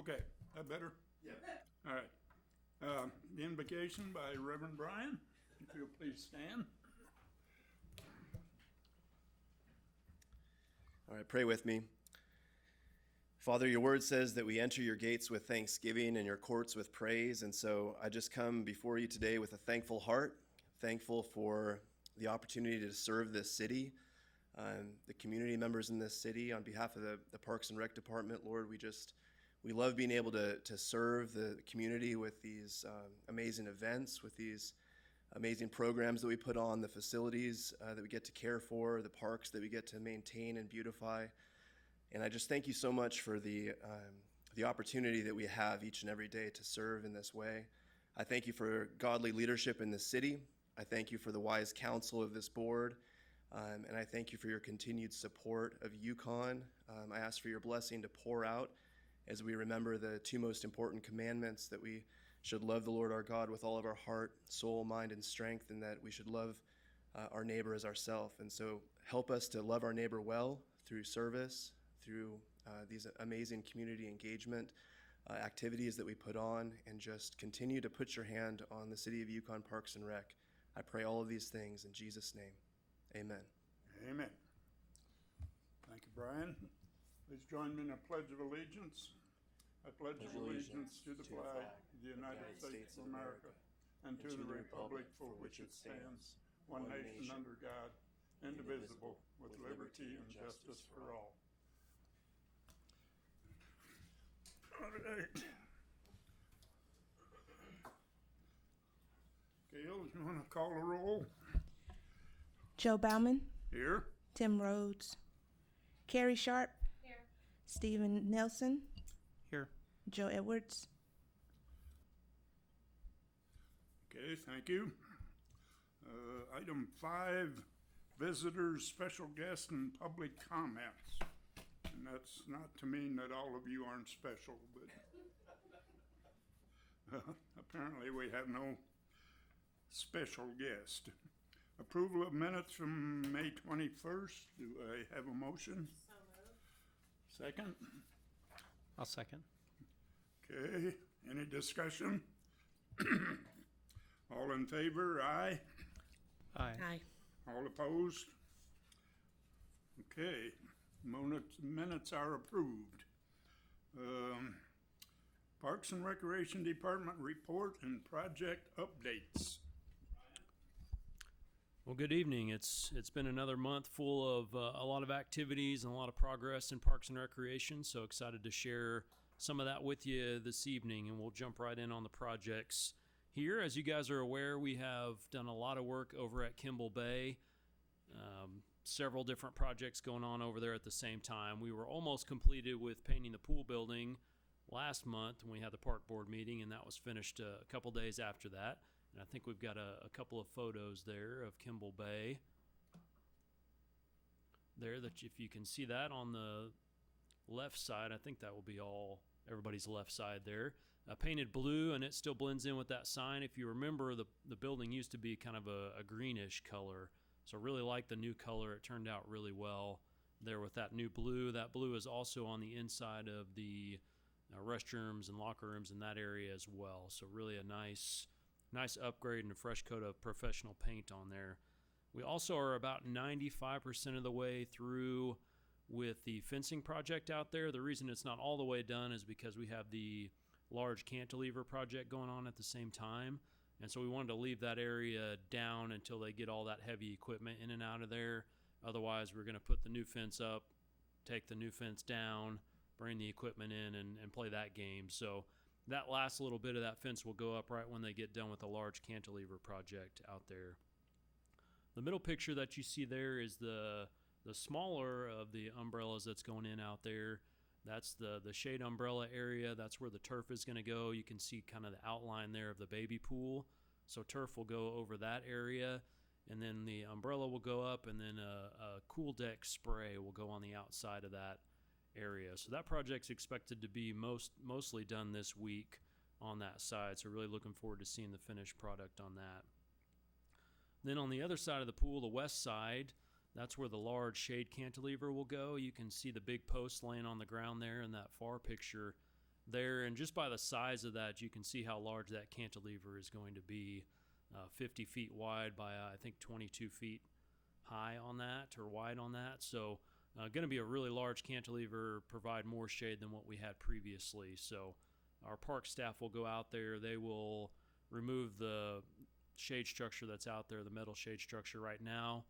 Okay, that better? Yeah. All right. The invocation by Reverend Brian, if you'll please stand. All right, pray with me. Father, your word says that we enter your gates with thanksgiving and your courts with praise. And so I just come before you today with a thankful heart, thankful for the opportunity to serve this city, the community members in this city. On behalf of the Parks and Rec Department, Lord, we love being able to serve the community with these amazing events, with these amazing programs that we put on, the facilities that we get to care for, the parks that we get to maintain and beautify. And I just thank you so much for the opportunity that we have each and every day to serve in this way. I thank you for godly leadership in this city. I thank you for the wise counsel of this board. And I thank you for your continued support of Yukon. I ask for your blessing to pour out as we remember the two most important commandments, that we should love the Lord our God with all of our heart, soul, mind, and strength, and that we should love our neighbor as ourselves. And so help us to love our neighbor well through service, through these amazing community engagement activities that we put on, and just continue to put your hand on the City of Yukon Parks and Rec. I pray all of these things in Jesus' name. Amen. Amen. Thank you, Brian. Please join me in a pledge of allegiance. I pledge allegiance to the flag of the United States of America and to the republic for which it stands, one nation under God, indivisible, with liberty and justice for all. All right. Gail, you want to call a roll? Joe Bauman, Here. Tim Rhodes, Carrie Sharp, Here. Stephen Nelson, Here. Joe Edwards. Okay, thank you. Item 5, visitors, special guests, and public comments. And that's not to mean that all of you aren't special, but apparently we have no special guest. Approval of minutes from May 21st. Do I have a motion? So moved. Second? I'll second. Okay, any discussion? All in favor, aye. Aye. All opposed? Okay, minutes are approved. Parks and Recreation Department report and project updates. Well, good evening. It's been another month full of a lot of activities and a lot of progress in Parks and Recreation, so excited to share some of that with you this evening, and we'll jump right in on the projects here. As you guys are aware, we have done a lot of work over at Kimball Bay, several different projects going on over there at the same time. We were almost completed with painting the pool building last month when we had the park board meeting, and that was finished a couple days after that. And I think we've got a couple of photos there of Kimball Bay there, that if you can see that on the left side, I think that will be everybody's left side there. Painted blue, and it still blends in with that sign. If you remember, the building used to be kind of a greenish color, so I really like the new color. It turned out really well there with that new blue. That blue is also on the inside of the restrooms and locker rooms in that area as well, so really a nice upgrade and a fresh coat of professional paint on there. We also are about 95% of the way through with the fencing project out there. The reason it's not all the way done is because we have the large cantilever project going on at the same time. And so we wanted to leave that area down until they get all that heavy equipment in and out of there. Otherwise, we're going to put the new fence up, take the new fence down, bring the equipment in, and play that game. So that last little bit of that fence will go up right when they get done with the large cantilever project out there. The middle picture that you see there is the smaller of the umbrellas that's going in out there. That's the shade umbrella area. That's where the turf is going to go. You can see kind of the outline there of the baby pool. So turf will go over that area, and then the umbrella will go up, and then a cool deck spray will go on the outside of that area. So that project's expected to be mostly done this week on that side. So really looking forward to seeing the finished product on that. Then on the other side of the pool, the west side, that's where the large shade cantilever will go. You can see the big post laying on the ground there in that far picture. there. And just by the size of that, you can see how large that cantilever is going to be. 50 feet wide by, I think, 22 feet high on that, or wide on that. So going to be a really large cantilever, provide more shade than what we had previously. So our park staff will go out there. They will remove the shade structure that's out there, the metal shade structure right now.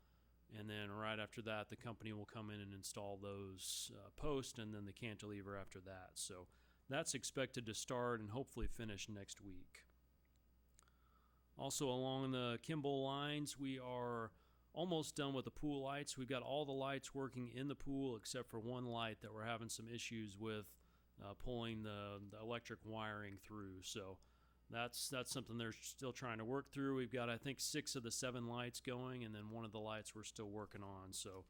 And then right after that, the company will come in and install those posts and then the cantilever after that. So that's expected to start and hopefully finish next week. Also along the Kimball lines, we are almost done with the pool lights. We've got all the lights working in the pool except for one light that we're having some issues with pulling the electric wiring through. So that's something they're still trying to work through. We've got, I think, 6 of the 7 lights going, and then one of the lights we're still working on. So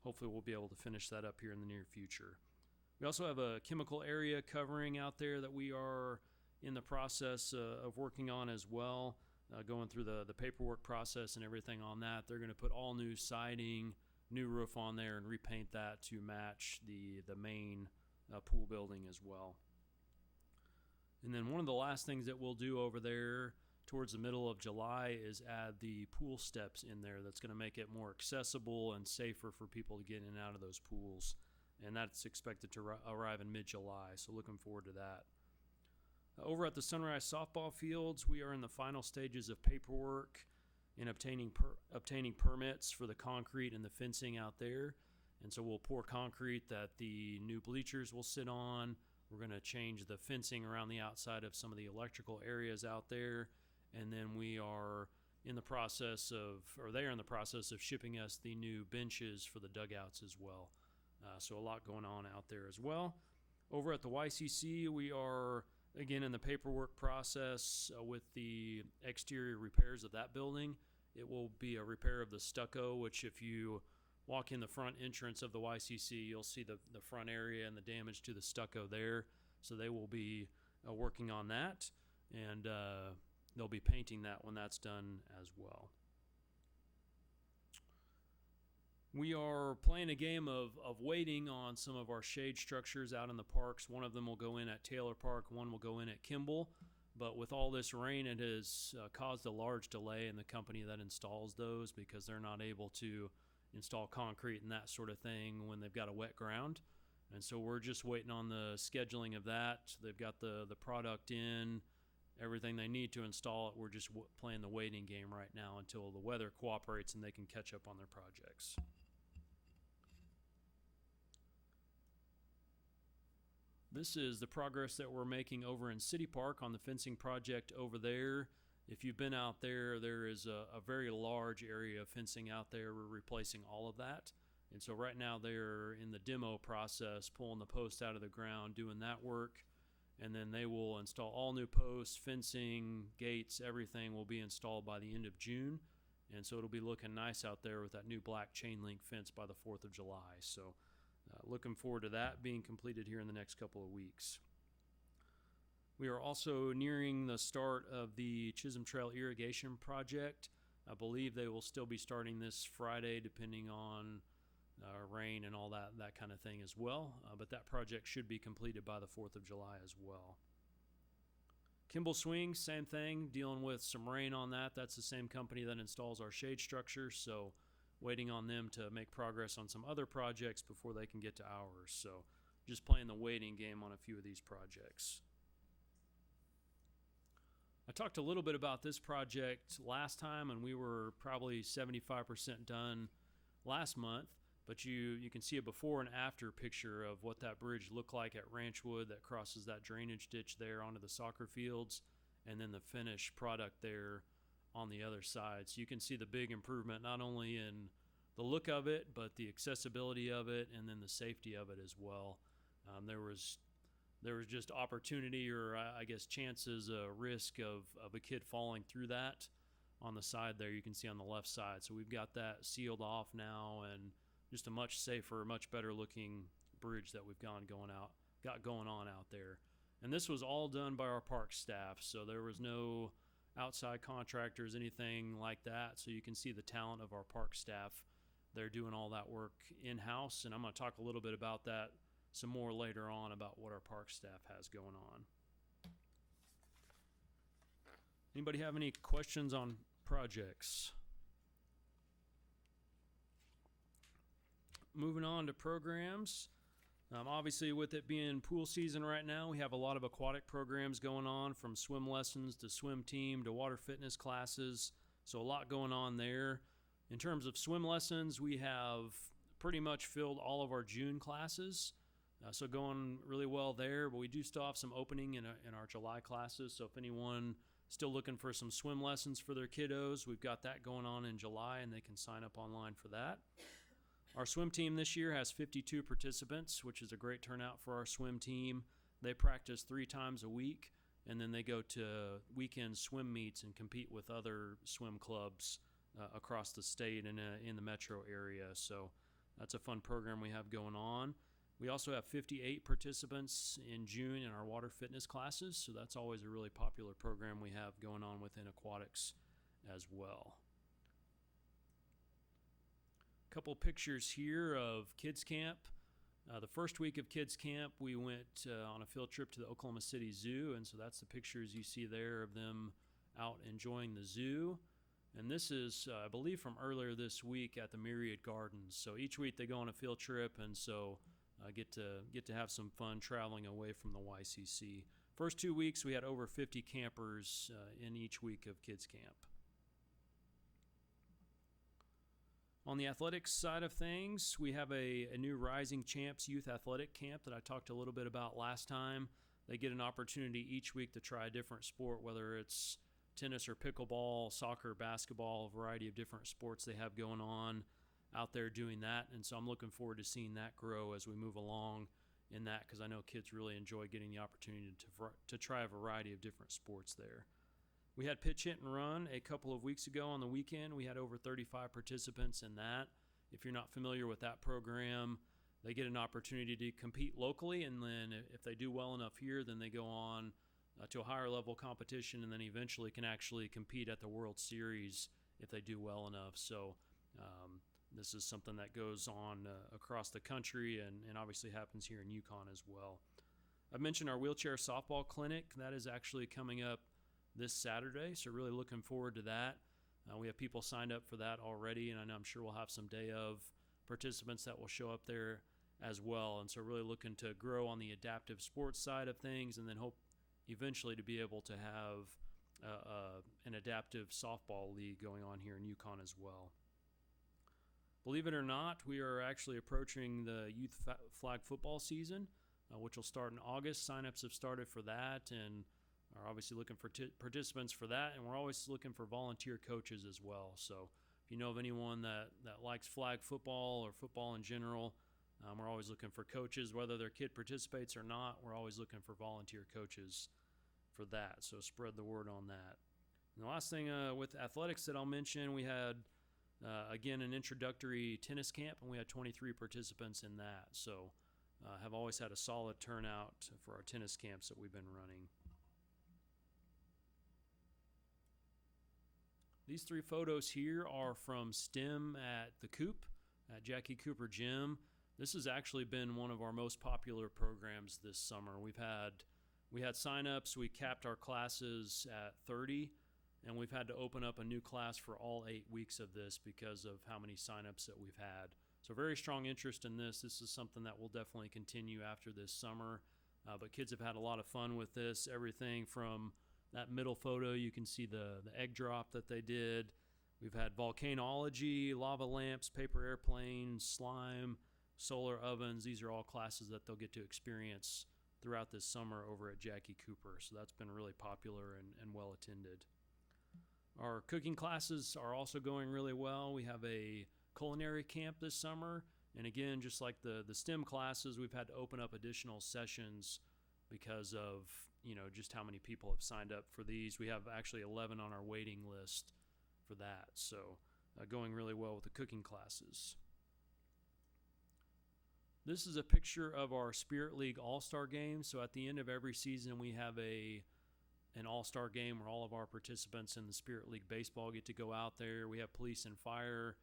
hopefully we'll be able to finish that up here in the near future. We also have a chemical area covering out there that we are in the process of working on as well. Going through the paperwork process and everything on that. They're going to put all new siding, new roof on there, and repaint that to match the main pool building as well. And then one of the last things that we'll do over there towards the middle of July is add the pool steps in there. That's going to make it more accessible and safer for people to get in and out of those pools. And that's expected to arrive in mid-July, so looking forward to that. Over at the Sunrise softball fields, we are in the final stages of paperwork and obtaining permits for the concrete and the fencing out there. And so we'll pour concrete that the new bleachers will sit on. We're going to change the fencing around the outside of some of the electrical areas out there. And then we are in the process of, or they are in the process of shipping us the new benches for the dugouts as well. So a lot going on out there as well. Over at the YCC, we are again in the paperwork process with the exterior repairs of that building. It will be a repair of the stucco, which if you walk in the front entrance of the YCC, you'll see the front area and the damage to the stucco there. So they will be working on that, and they'll be painting that when that's done as well. We are playing a game of waiting on some of our shade structures out in the parks. One of them will go in at Taylor Park, one will go in at Kimball. But with all this rain, it has caused a large delay in the company that installs those because they're not able to install concrete and that sort of thing when they've got a wet ground. And so we're just waiting on the scheduling of that. They've got the product in, everything they need to install it. We're just playing the waiting game right now until the weather cooperates and they can catch up on their projects. This is the progress that we're making over in City Park on the fencing project over there. If you've been out there, there is a very large area of fencing out there. We're replacing all of that. And so right now they're in the demo process, pulling the posts out of the ground, doing that work. And then they will install all new posts, fencing, gates, everything will be installed by the end of June. And so it'll be looking nice out there with that new black chain link fence by the 4th of July. So looking forward to that being completed here in the next couple of weeks. We are also nearing the start of the Chisholm Trail irrigation project. I believe they will still be starting this Friday depending on rain and all that kind of thing as well. But that project should be completed by the 4th of July as well. Kimball Swing, same thing, dealing with some rain on that. That's the same company that installs our shade structure, so waiting on them to make progress on some other projects before they can get to ours. So just playing the waiting game on a few of these projects. I talked a little bit about this project last time, and we were probably 75% done last month, but you can see a before and after picture of what that bridge looked like at Ranchwood that crosses that drainage ditch there onto the soccer fields, and then the finished product there on the other side. So you can see the big improvement not only in the look of it, but the accessibility of it, and then the safety of it as well. There was just opportunity, or I guess chances, risk of a kid falling through that on the side there. You can see on the left side. So we've got that sealed off now, and just a much safer, much better looking bridge that we've got going on out there. And this was all done by our park staff, so there was no outside contractors, anything like that. So you can see the talent of our park staff. They're doing all that work in-house, and I'm going to talk a little bit about that some more later on about what our our park staff has going on. Anybody have any questions on projects? Moving on to programs. Obviously, with it being pool season right now, we have a lot of aquatic programs going on, from swim lessons to swim team to water fitness classes. So a lot going on there. In terms of swim lessons, we have pretty much filled all of our June classes. So going really well there, but we do still have some opening in our July classes. So if anyone still looking for some swim lessons for their kiddos, we've got that going on in July, and they can sign up online for that. Our swim team this year has 52 participants, which is a great turnout for our swim team. They practice 3 times a week, and then they go to weekend swim meets and compete with other swim clubs across the state and in the metro area. So that's a fun program we have going on. We also have 58 participants in June in our water fitness classes, so that's always a really popular program we have going on within aquatics as well. Couple pictures here of kids camp. The first week of kids camp, we went on a field trip to the Oklahoma City Zoo, and so that's the pictures you see there of them out enjoying the zoo. And this is, I believe, from earlier this week at the Myriad Gardens. So each week they go on a field trip, and so get to have some fun traveling away from the YCC. First 2 weeks, we had over 50 campers in each week of kids camp. On the athletics side of things, we have a new Rising Champs Youth Athletic Camp that I talked a little bit about last time. They get an opportunity each week to try a different sport, whether it's tennis or pickleball, soccer, basketball, a variety of different sports they have going on out there doing that. And so I'm looking forward to seeing that grow as we move along in that, because I know kids really enjoy getting the opportunity to try a variety of different sports there. We had pitch hit and run a couple of weeks ago on the weekend. We had over 35 participants in that. If you're not familiar with that program, they get an opportunity to compete locally, and then if they do well enough here, then they go on to a higher level competition, and then eventually can actually compete at the World Series if they do well enough. So this is something that goes on across the country and obviously happens here in Yukon as well. I mentioned our wheelchair softball clinic. That is actually coming up this Saturday, so really looking forward to that. We have people signed up for that already, and I'm sure we'll have some day of participants that will show up there as well. And so really looking to grow on the adaptive sports side of things, and then hope eventually to be able to have an adaptive softball league going on here in Yukon as well. Believe it or not, we are actually approaching the youth flag football season, which will start in August. Sign-ups have started for that, and are obviously looking for participants for that, and we're always looking for volunteer coaches as well. So if you know of anyone that likes flag football or football in general, we're always looking for coaches, whether their kid participates or not. We're always looking for volunteer coaches for that, so spread the word on that. And the last thing with athletics that I'll mention, we had again an introductory tennis camp, and we had 23 participants in that. So have always had a solid turnout for our tennis camps that we've been running. These 3 photos here are from STEM at the Coop, at Jackie Cooper Gym. This has actually been one of our most popular programs this summer. We had sign-ups. We capped our classes at 30, and we've had to open up a new class for all 8 weeks of this because of how many sign-ups that we've had. So very strong interest in this. This is something that will definitely continue after this summer. But kids have had a lot of fun with this. Everything from that middle photo, you can see the egg drop that they did. We've had volcanology, lava lamps, paper airplanes, slime, solar ovens. These are all classes that they'll get to experience throughout this summer over at Jackie Cooper. So that's been really popular and well attended. Our cooking classes are also going really well. We have a culinary camp this summer. And again, just like the STEM classes, we've had to open up additional sessions because of just how many people have signed up for these. We have actually 11 on our waiting list for that. So going really well with the cooking classes. This is a picture of our Spirit League All-Star game. So at the end of every season, we have an All-Star game where all of our participants in the Spirit League baseball get to go out there. We have police and fire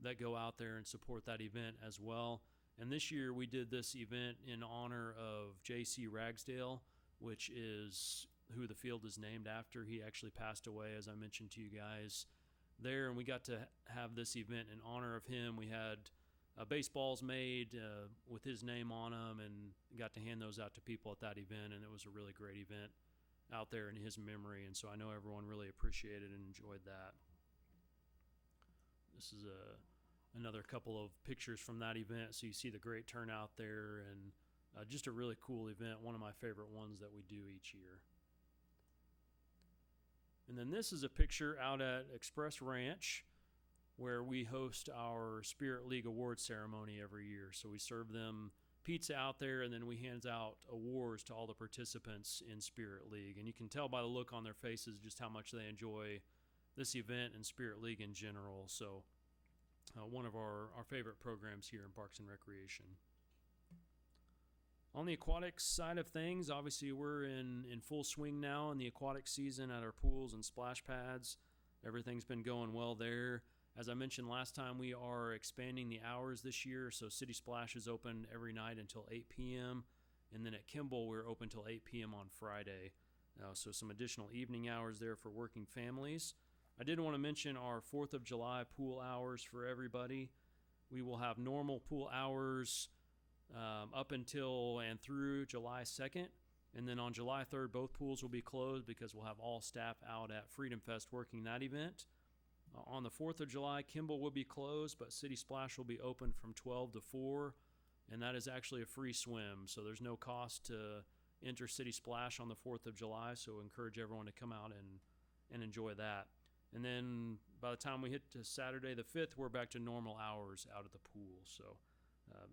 that go out there and support that event as well. And this year we did this event in honor of J.C. Ragsdale, which is who the field is named after. He actually passed away, as I mentioned to you guys there, and we got to have this event in honor of him. We had baseballs made with his name on them, and got to hand those out to people at that event, and it was a really great event out there in his memory, and so I know everyone really appreciated and enjoyed that. This is another couple of pictures from that event, so you see the great turnout there, and just a really cool event, one of my favorite ones that we do each year. And then this is a picture out at Express Ranch, where we host our Spirit League Award ceremony every year. So we serve them pizza out there, and then we hand out awards to all the participants in Spirit League. And you can tell by the look on their faces just how much they enjoy this event and Spirit League in general. So one of our favorite programs here in Parks and Recreation. On the aquatics side of things, obviously we're in full swing now in the aquatic season at our pools and splash pads. Everything's been going well there. As I mentioned last time, we are expanding the hours this year, so City Splash is open every night until 8 p.m., and then at Kimball we're open till 8 p.m. on Friday. So some additional evening hours there for working families. I did want to mention our 4th of July pool hours for everybody. We will have normal pool hours up until and through July 2nd, and then on July 3rd both pools will be closed because we'll have all staff out at Freedom Fest working that event. On the 4th of July, Kimball will be closed, but City Splash will be open from 12 to 4, and that is actually a free swim, so there's no cost to enter City Splash on the 4th of July, so encourage everyone to come out and enjoy that. And then by the time we hit to Saturday the 5th, we're back to normal hours out at the pool, so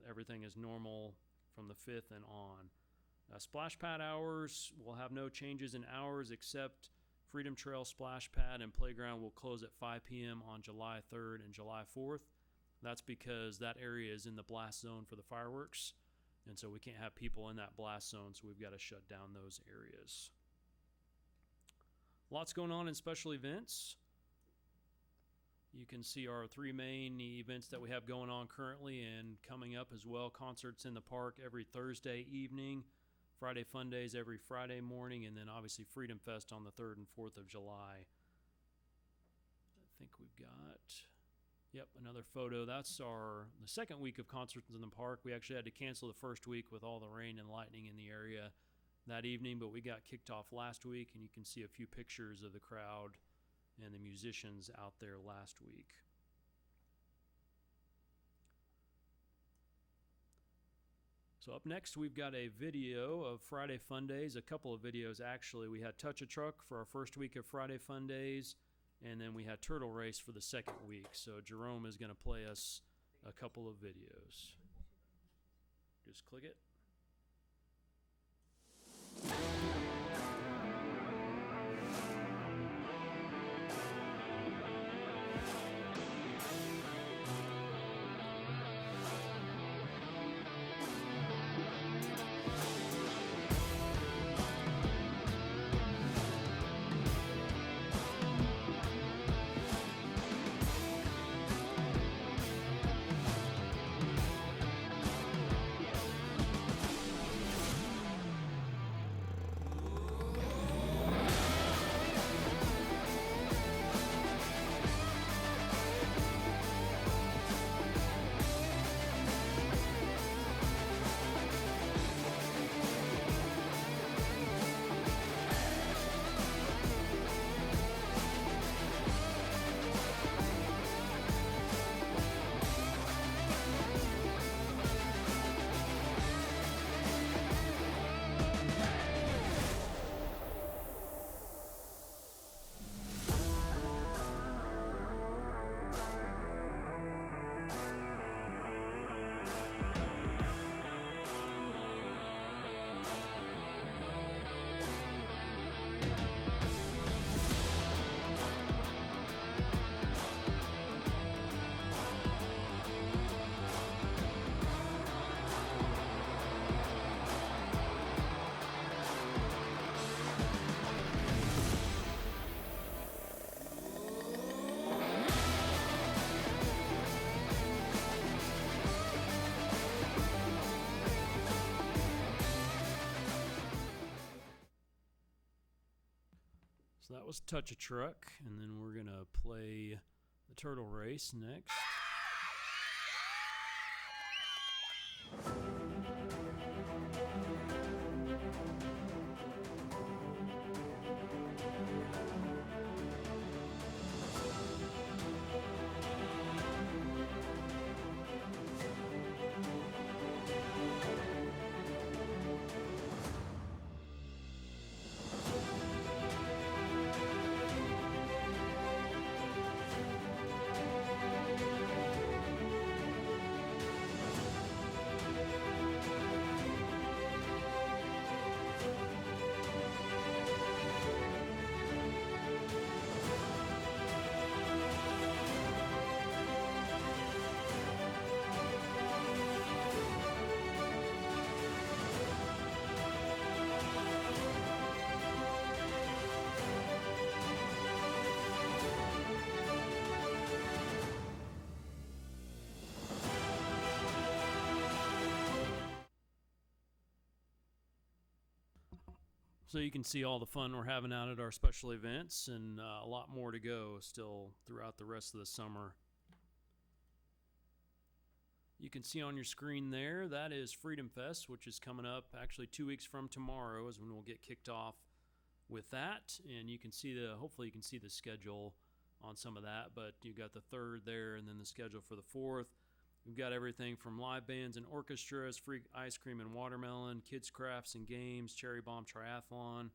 everything is normal from the 5th and on. Splash pad hours will have no changes in hours, except Freedom Trail Splash Pad and Playground will close at 5 p.m. on July 3rd and July 4th. That's because that area is in the blast zone for the fireworks, and so we can't have people in that blast zone, so we've got to shut down those areas. Lots going on in special events. You can see our 3 main events that we have going on currently and coming up as well. Concerts in the park every Thursday evening, Friday Fun Days every Friday morning, and then obviously Freedom Fest on the 3rd and 4th of July. I think we've got, another photo. That's the second week of concerts in the park. We actually had to cancel the first week with all the rain and lightning in the area that evening, but we got kicked off last week, and you can see a few pictures of the crowd and the musicians out there last week. So up next, we've got a video of Friday Fun Days, a couple of videos actually. We had Touch a Truck for our first week of Friday Fun Days, and then we had Turtle Race for the second week. So Jerome is going to play us a couple of videos. Just click it. So that was Touch a Truck, and then we're going to play the Turtle Race next. So you can see all the fun we're having out at our special events, and a lot more to go still throughout the rest of the summer. You can see on your screen there, that is Freedom Fest, which is coming up actually 2 weeks from tomorrow is when we'll get kicked off with that. And you can see hopefully you can see the schedule on some of that, but you got the 3rd there and then the schedule for the 4th. We've got everything from live bands and orchestras, free ice cream and watermelon, kids crafts and games, cherry bomb triathlon,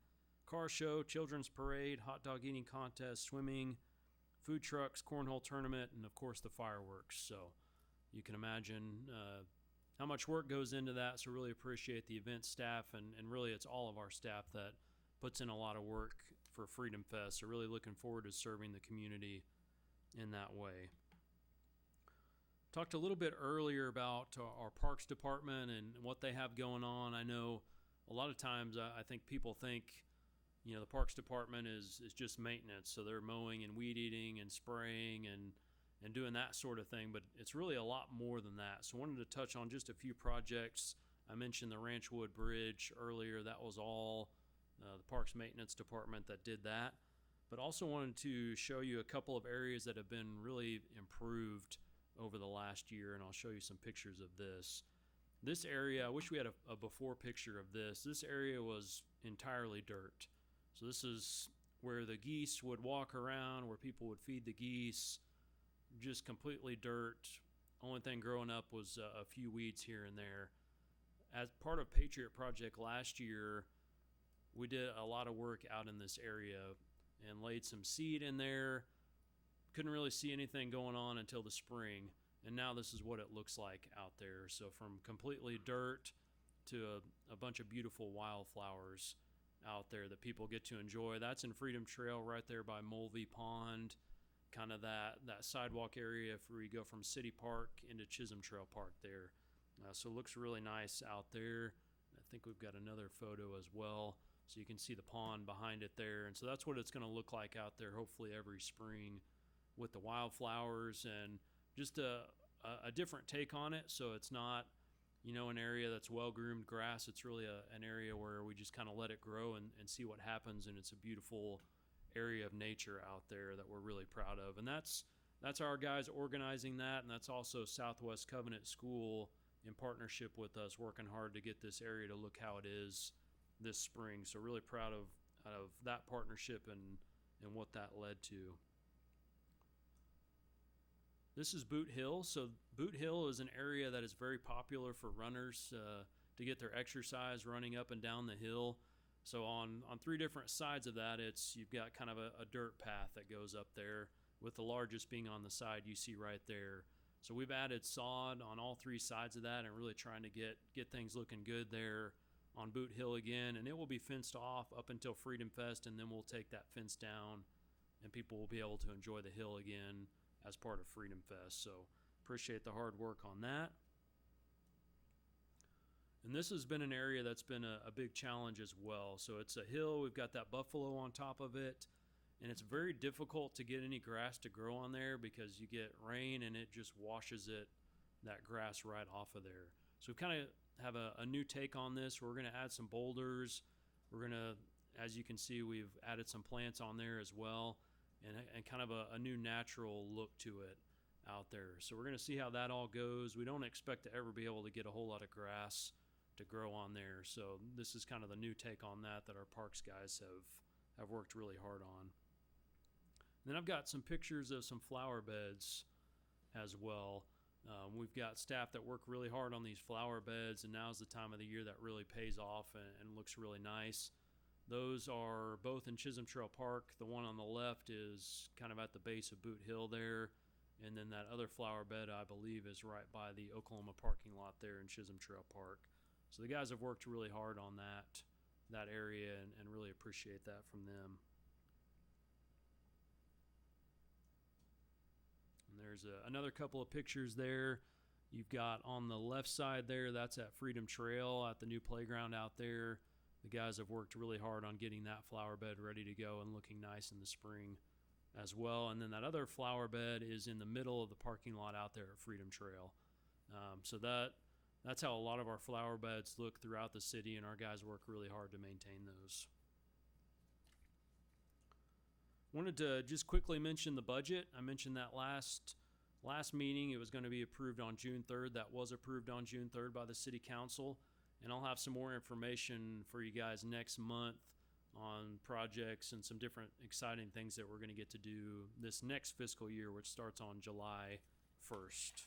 car show, children's parade, hot dog eating contest, swimming, food trucks, cornhole tournament, and of course the fireworks. So you can imagine how much work goes into that. So really appreciate the event staff, and really it's all of our staff that puts in a lot of work for Freedom Fest. So really looking forward to serving the community in that way. Talked a little bit earlier about our parks department and what they have going on. I know a lot of times I think people think, you know, the parks department is just maintenance. So they're mowing and weed eating and spraying and doing that sort of thing. But it's really a lot more than that. So I wanted to touch on just a few projects. I mentioned the Ranchwood Bridge earlier. That was all the parks maintenance department that did that. But also wanted to show you a couple of areas that have been really improved over the last year, and I'll show you some pictures of this. This area, I wish we had a before picture of this. This area was entirely dirt. So this is where the geese would walk around, where people would feed the geese, just completely dirt. Only thing growing up was a few weeds here and there. As part of Patriot Project last year, we did a lot of work out in this area and laid some seed in there. Couldn't really see anything going on until the spring, and now this is what it looks like out there. So from completely dirt to a bunch of beautiful wildflowers out there that people get to enjoy. That's in Freedom Trail right there by Mulvey Pond, kind of that sidewalk area where you go from City Park into Chisholm Trail Park there. So it looks really nice out there. I think we've got another photo as well, so you can see the pond behind it there. And so that's what it's going to look like out there hopefully every spring, with the wildflowers and just a different take on it. So it's not, you know, an area that's well-groomed grass. It's really an area where we just kind of let it grow and see what happens, and it's a beautiful area of nature out there that we're really proud of. And that's our guys organizing that, and that's also Southwest Covenant School in partnership with us, working hard to get this area to look how it is this spring. So really proud of that partnership and what that led to. This is Boot Hill. So Boot Hill is an area that is very popular for runners to get their exercise running up and down the hill. So on 3 different sides of that, you've got kind of a dirt path that goes up there, with the largest being on the side you see right there. So we've added sod on all 3 sides of that and really trying to get things looking good there on Boot Hill again. And it will be fenced off up until Freedom Fest, and then we'll take that fence down and people will be able to enjoy the hill again as part of Freedom Fest. So appreciate the hard work on that. And this has been an area that's been a big challenge as well. So it's a hill, we've got that buffalo on top of it, and it's very difficult to get any grass to grow on there because you get rain and it just washes that grass right off of there. So we kind of have a new take on this. We're going to add some boulders. We're going to as you can see, we've added some plants on there as well, and kind of a new natural look to it out there. So we're going to see how that all goes. We don't expect to ever be able to get a whole lot of grass to grow on there. So this is kind of the new take on that our parks guys have worked really hard on. And then I've got some pictures of some flower beds as well. We've got staff that work really hard on these flower beds, and now's the time of the year that really pays off and looks really nice. Those are both in Chisholm Trail Park. The one on the left is kind of at the base of Boot Hill there, and then that other flower bed, I believe, is right by the Oklahoma parking lot there in Chisholm Trail Park. So the guys have worked really hard on that area, and really appreciate that from them. And there's another couple of pictures there. You've got on the left side there, that's at Freedom Trail at the new playground out there. The guys have worked really hard on getting that flower bed ready to go and looking nice in the spring as well. And then that other flower bed is in the middle of the parking lot out there at Freedom Trail. So that's how a lot of our flower beds look throughout the city, and our guys work really hard to maintain those. Wanted to just quickly mention the budget. I mentioned that last meeting. It was going to be approved on June 3rd. That was approved on June 3rd by the City Council. And I'll have some more information for you guys next month on projects and some different exciting things that we're going to get to do this next fiscal year, which starts on July 1st.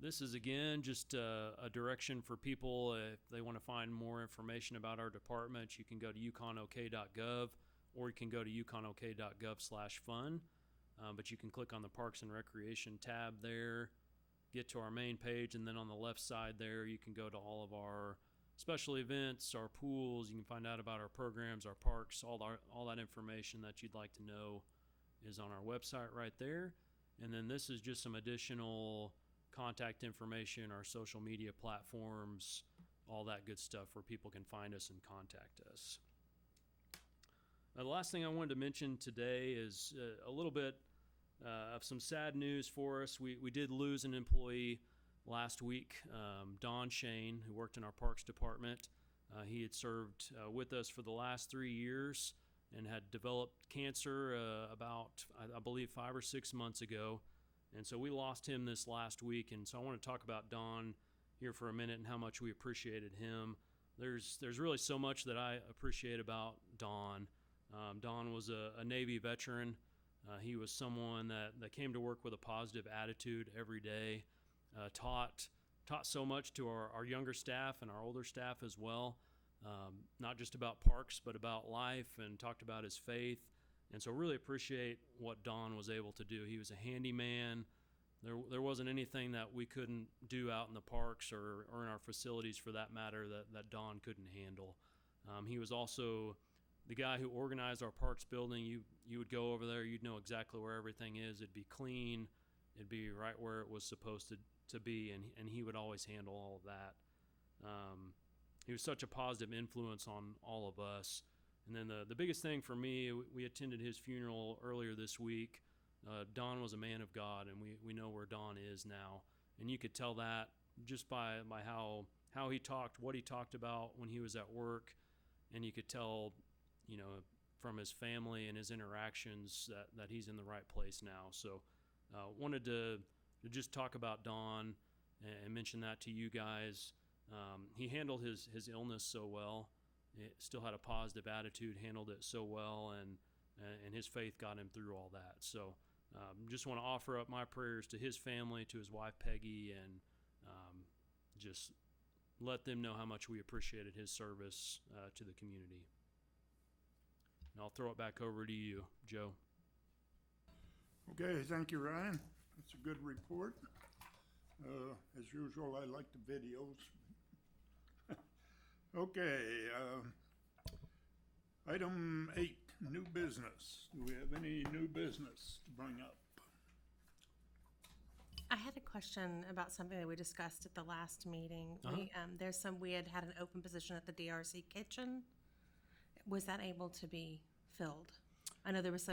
This is, again, just a direction for people. If they want to find more information about our department, you can go to yukonok.gov, or you can go to yukonok.gov/fun. But you can click on the Parks and Recreation tab there, get to our main page, and then on the left side there, you can go to all of our special events, our pools. You can find out about our programs, our parks, all that information that you'd like to know is on our website right there. And then this is just some additional contact information, our social media platforms, all that good stuff where people can find us and contact us. The last thing I wanted to mention today is a little bit of some sad news for us. We did lose an employee last week, Don Shane, who worked in our Parks Department. He had served with us for the last 3 years and had developed cancer about, I believe, 5 or 6 months ago. And so we lost him this last week, and so I want to talk about Don here for a minute and how much we appreciated him. There's really so much that I appreciate about Don. Don was a Navy veteran. He was someone that came to work with a positive attitude every day, taught so much to our younger staff and our older staff as well, not just about parks, but about life, and talked about his faith. And so really appreciate what Don was able to do. He was a handyman. There wasn't anything that we couldn't do out in the parks or in our facilities, for that matter, that Don couldn't handle. He was also the guy who organized our parks building. You would go over there, you'd know exactly where everything is. It'd be clean. It'd be right where it was supposed to be, and he would always handle all of that. He was such a positive influence on all of us. And then the biggest thing for me, we attended his funeral earlier this week. Don was a man of God, and we know where Don is now. And you could tell that just by how he talked, what he talked about when he was at work. And you could tell, from his family and his interactions that he's in the right place now. So wanted to just talk about Don and mention that to you guys. He handled his illness so well. It still had a positive attitude, handled it so well, and his faith got him through all that. So just want to offer up my prayers to his family, to his wife Peggy, and just let them know how much we appreciated his service to the community. And I'll throw it back over to you, Joe. Okay, thank you, Ryan. That's a good report. As usual, I like the videos. Okay, item 8, new business. Do we have any new business to bring up? I had a question about something that we discussed at the last meeting. We had an open position at the DRC kitchen. Was that able to be filled? I know there was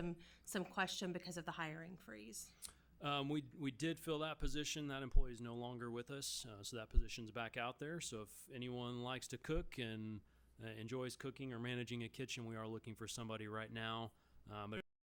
some question because of the hiring freeze. We did fill that position. That employee is no longer with us, so that position's back out there. So if anyone likes to cook and enjoys cooking or managing a kitchen, we are looking for somebody right now. But